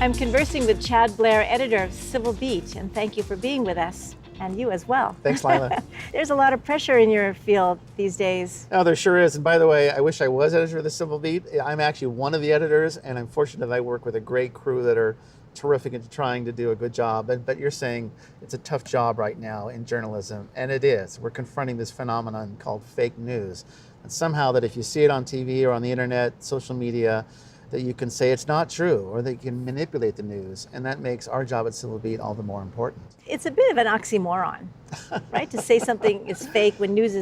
I'm conversing with Chad Blair, editor of Civil Beat, and thank you for being with us, and you as well. Thanks, Lila. There's a lot of pressure in your field these days. Oh, there sure is. And by the way, I wish I was editor of the Civil Beat. I'm actually one of the editors, and I'm fortunate that I work with a great crew that are terrific at trying to do a good job. But you're saying it's a tough job right now in journalism, and it is. We're confronting this phenomenon called fake news. And somehow that if you see it on TV or on the internet, social media, that you can say it's not true, or that you can manipulate the news, and that makes our job at Civil Beat all the more important. It's a bit of an oxymoron, right? To say something is fake when news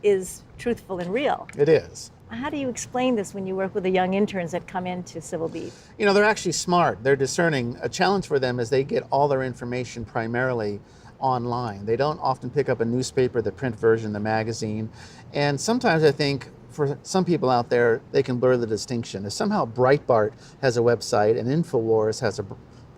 is truthful and real. It is. How do you explain this when you work with the young interns that come into Civil Beat? You know, they're actually smart. They're discerning. A challenge for them is they get all their information primarily online. They don't often pick up a newspaper, the print version, the magazine. And sometimes I think for some people out there, they can blur the distinction. If somehow Breitbart has a website and InfoWars has a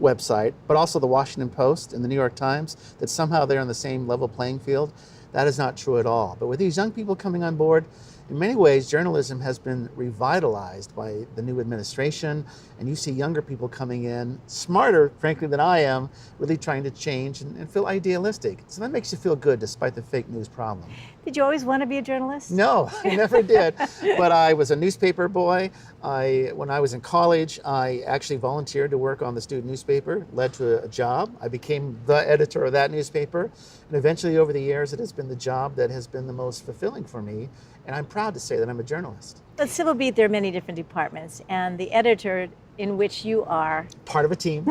website, but also the Washington Post and the New York Times, that somehow they're on the same level playing field, that is not true at all. But with these young people coming on board, in many ways, journalism has been revitalized by the new administration, and you see younger people coming in, smarter, frankly, than I am, really trying to change and feel idealistic. So that makes you feel good despite the fake news problem. Did you always want to be a journalist? No, I never did. But I was a newspaper boy. When I was in college, I actually volunteered to work on the student newspaper, led to a job. I became the editor of that newspaper. And eventually over the years, it has been the job that has been the most fulfilling for me. And I'm proud to say that I'm a journalist. At Civil Beat, there are many different departments, and the editor in which you are part of a team.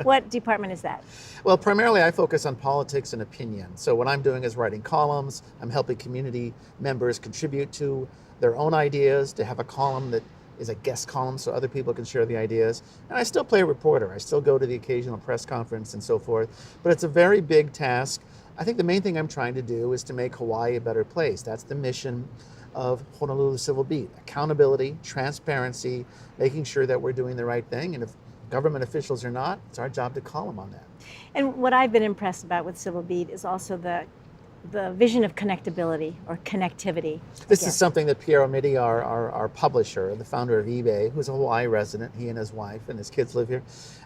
What department is that? Well, primarily I focus on politics and opinion. So what I'm doing is writing columns. I'm helping community members contribute to their own ideas, to have a column that is a guest column so other people can share the ideas. And I still play a reporter. I still go to the occasional press conference and so forth. But it's a very big task. I think the main thing I'm trying to do is to make Hawaii a better place. That's the mission of Honolulu Civil Beat. Accountability, transparency, making sure that we're doing the right thing. And if government officials are not, it's our job to call them on that. And what I've been impressed about with Civil Beat is also the vision of connectability or connectivity. This is something that Pierre Omidi, our publisher, the founder of eBay, who's a Hawaii resident, he and his wife and his kids live here,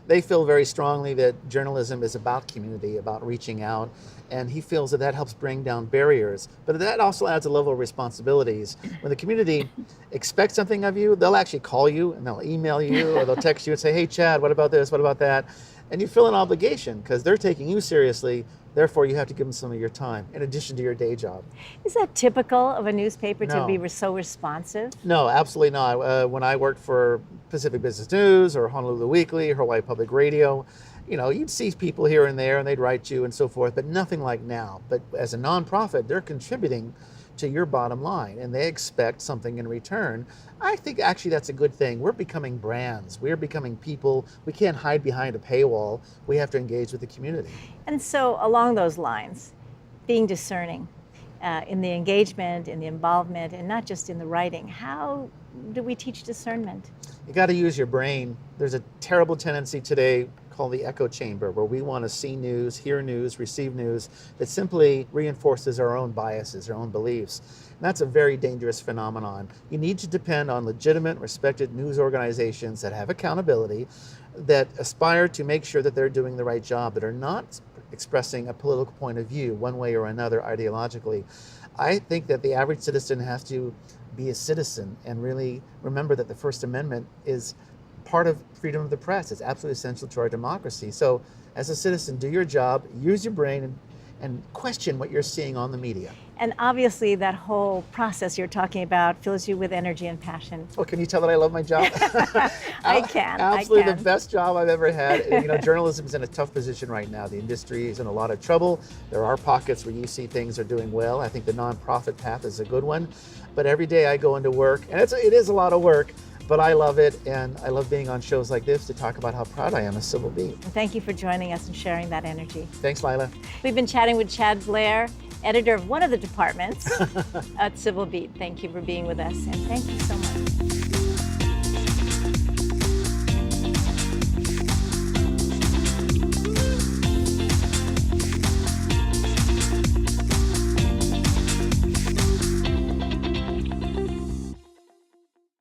they feel very strongly that journalism is about community, about reaching out, and he feels that that helps bring down barriers. But that also adds a level of responsibilities. When the community expects something of you, they'll actually call you and they'll email you or they'll text you and say, hey, Chad, what about this, what about that? And you feel an obligation because they're taking you seriously. Therefore, you have to give them some of your time in addition to your day job. Is that typical of a newspaper to No. be so responsive? No, absolutely not. When I worked for Pacific Business News or Honolulu Weekly or Hawaii Public Radio, you know, you'd see people here and there and they'd write you and so forth, but nothing like now. But as a nonprofit, they're contributing to your bottom line and they expect something in return. I think actually that's a good thing. We're becoming brands. We're becoming people. We can't hide behind a paywall. We have to engage with the community. And so along those lines, being discerning in the engagement, in the involvement, and not just in the writing, how do we teach discernment? You got to use your brain. There's a terrible tendency today called the echo chamber, where we want to see news, hear news, receive news that simply reinforces our own biases, our own beliefs. And that's a very dangerous phenomenon. You need to depend on legitimate, respected news organizations that have accountability, that aspire to make sure that they're doing the right job, that are not expressing a political point of view one way or another ideologically. I think that the average citizen has to be a citizen and really remember that the First Amendment is part of freedom of the press. It's absolutely essential to our democracy. So as a citizen, do your job, use your brain, and question what you're seeing on the media. And obviously that whole process you're talking about fills you with energy and passion. Oh, can you tell that I love my job? I can. Absolutely the best job I've ever had. You know, journalism is in a tough position right now. The industry is in a lot of trouble. There are pockets where you see things are doing well. I think the nonprofit path is a good one. But every day I go into work, and it is a lot of work, but I love it, and I love being on shows like this to talk about how proud I am of Civil Beat. And thank you for joining us and sharing that energy. Thanks, Lila. We've been chatting with Chad Blair, editor of one of the departments at Civil Beat. Thank you for being with us, and thank you so much.